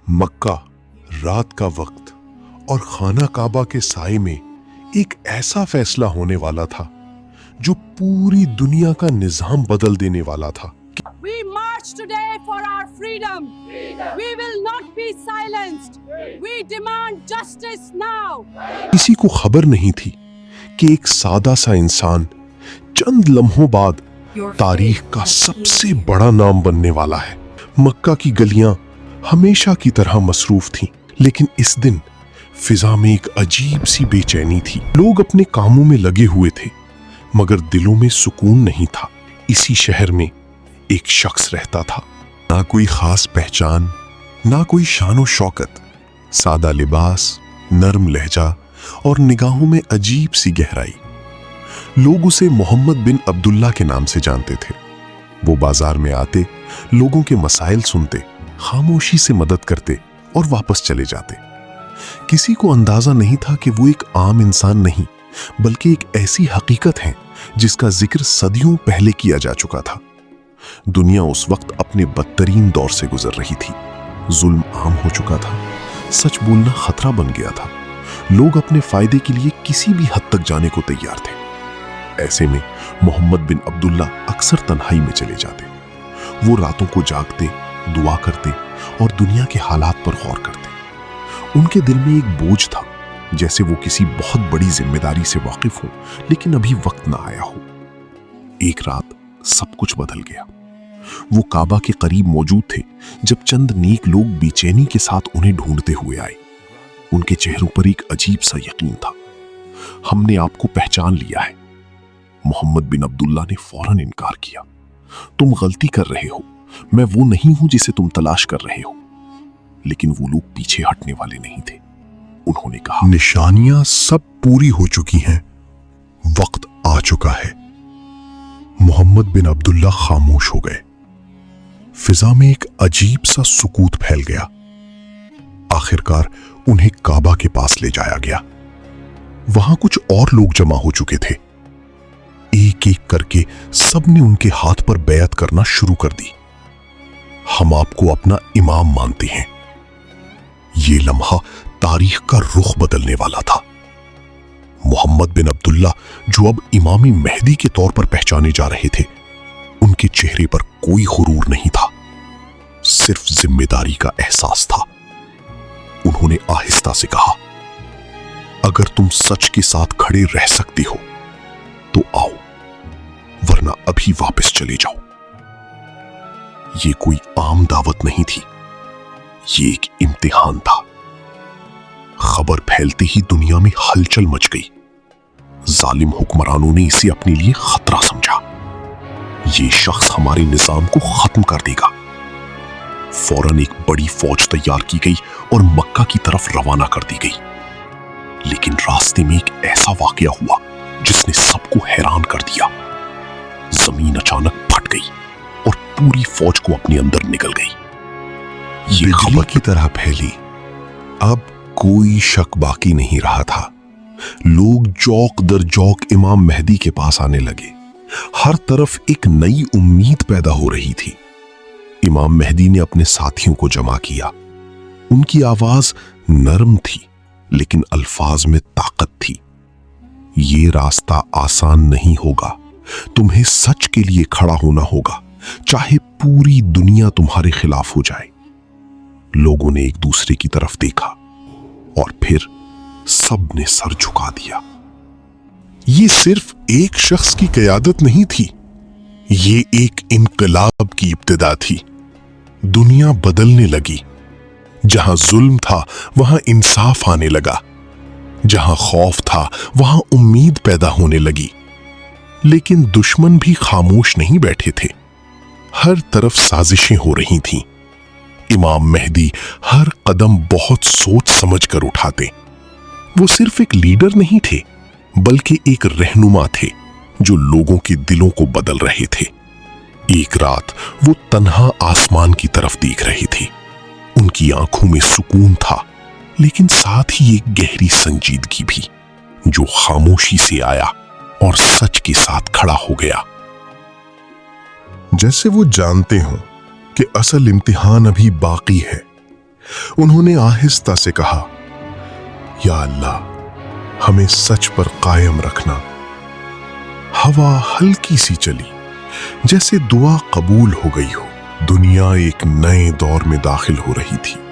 मक्का, रात का वक्त और खाना काबा के साए में एक ऐसा फैसला होने वाला था जो पूरी दुनिया का निजाम बदल देने वाला था। We march today for our freedom. We will not be silenced. We demand justice now. किसी को खबर नहीं थी कि एक सादा सा इंसान चंद लम्हों बाद तारीख का सबसे बड़ा नाम बनने वाला है। मक्का की गलियां हमेशा की तरह मसरूफ थीं, लेकिन इस दिन फिजा में एक अजीब सी बेचैनी थी। लोग अपने कामों में लगे हुए थे, मगर दिलों में सुकून नहीं था। इसी शहर में एक शख्स रहता था, ना कोई खास पहचान, ना कोई शान और शौकत, सादा लिबास, नर्म लहजा और निगाहों में अजीब सी गहराई। लोग उसे मोहम्मद बिन अब्दुल्ला के नाम से जानते थे। वो बाजार में आते, लोगों के मसाइल सुनते, खामोशी से मदद करते और वापस चले जाते। किसी को अंदाजा नहीं था कि वो एक आम इंसान नहीं, बल्कि एक ऐसी हकीकत है जिसका जिक्र सदियों पहले किया जा चुका था। दुनिया उस वक्त अपने बदतरीन दौर से गुजर रही थी। जुल्म आम हो चुका था, सच बोलना खतरा बन गया था। लोग अपने फायदे के लिए किसी भी हद तक जाने को तैयार थे। ऐसे में मोहम्मद बिन अब्दुल्ला अक्सर तन्हाई में चले जाते। वो रातों को जागते, दुआ करते और दुनिया के हालात पर गौर करते। उनके दिल में एक बोझ था, जैसे वो किसी बहुत बड़ी जिम्मेदारी से वाकिफ हो, लेकिन अभी वक्त ना आया हो। एक रात सब कुछ बदल गया। वो काबा के करीब मौजूद थे जब चंद नेक लोग बेचैनी के साथ उन्हें ढूंढते हुए आए। उनके चेहरों पर एक अजीब सा यकीन था। हमने आपको पहचान लिया है। मोहम्मद बिन अब्दुल्ला ने फौरन इनकार किया। तुम गलती कर रहे हो, मैं वो नहीं हूं जिसे तुम तलाश कर रहे हो। लेकिन वो लोग पीछे हटने वाले नहीं थे। उन्होंने कहा, निशानियां सब पूरी हो चुकी हैं, वक्त आ चुका है। मोहम्मद बिन अब्दुल्ला खामोश हो गए। फिजा में एक अजीब सा सुकूत फैल गया। आखिरकार उन्हें काबा के पास ले जाया गया। वहां कुछ और लोग जमा हो चुके थे। एक एक करके सबने उनके हाथ पर बैत करना शुरू कर दी। हम आपको अपना इमाम मानते हैं। ये लम्हा तारीख का रुख बदलने वाला था। मोहम्मद बिन अब्दुल्ला, जो अब इमामी मेहदी के तौर पर पहचाने जा रहे थे, उनके चेहरे पर कोई गुरूर नहीं था, सिर्फ जिम्मेदारी का एहसास था। उन्होंने आहिस्ता से कहा, अगर तुम सच के साथ खड़े रह सकते हो तो आओ, वरना अभी वापस चले जाओ। ये कोई आम दावत नहीं थी, ये एक इम्तिहान था। खबर फैलते ही दुनिया में हलचल मच गई। जालिम हुक्मरानों ने इसे अपने लिए खतरा समझा। ये शख्स हमारे निजाम को खत्म कर देगा। फौरन एक बड़ी फौज तैयार की गई और मक्का की तरफ रवाना कर दी गई। लेकिन रास्ते में एक ऐसा वाकया हुआ जिसने सबको हैरान कर दिया। जमीन अचानक फट गई और पूरी फौज को अपने अंदर निगल गई। ये खबर की तरह फैली। अब कोई शक बाकी नहीं रहा था। लोग जौक दर जौक इमाम मेहदी के पास आने लगे। हर तरफ एक नई उम्मीद पैदा हो रही थी। इमाम मेहदी ने अपने साथियों को जमा किया। उनकी आवाज नरम थी, लेकिन अल्फाज में ताकत थी। ये रास्ता आसान नहीं होगा। तुम्हें सच के लिए खड़ा होना होगा, चाहे पूरी दुनिया तुम्हारे खिलाफ हो जाए। लोगों ने एक दूसरे की तरफ देखा और फिर सब ने सर झुका दिया। ये सिर्फ एक शख्स की क़यादत नहीं थी, ये एक इनकलाब की इब्तिदा थी। दुनिया बदलने लगी। जहां जुल्म था वहां इंसाफ आने लगा। जहां खौफ था वहां उम्मीद पैदा होने लगी। लेकिन दुश्मन भी खामोश नहीं बैठे थे। हर तरफ साजिशें हो रही थीं। इमाम मेहदी हर कदम बहुत सोच समझ कर उठाते। वो सिर्फ एक लीडर नहीं थे, बल्कि एक रहनुमा थे जो लोगों के दिलों को बदल रहे थे। एक रात वो तन्हा आसमान की तरफ देख रहे थे। उनकी आंखों में सुकून था, लेकिन साथ ही एक गहरी संजीदगी भी, जो खामोशी से आया और सच के साथ खड़ा हो गया। जैसे वो जानते हों कि असल इम्तिहान अभी बाकी है। انہوں نے آہستہ سے کہا، یا اللہ ہمیں سچ پر قائم رکھنا۔ ہوا ہلکی سی چلی، جیسے دعا قبول ہو گئی ہو۔ دنیا ایک نئے دور میں داخل ہو رہی تھی۔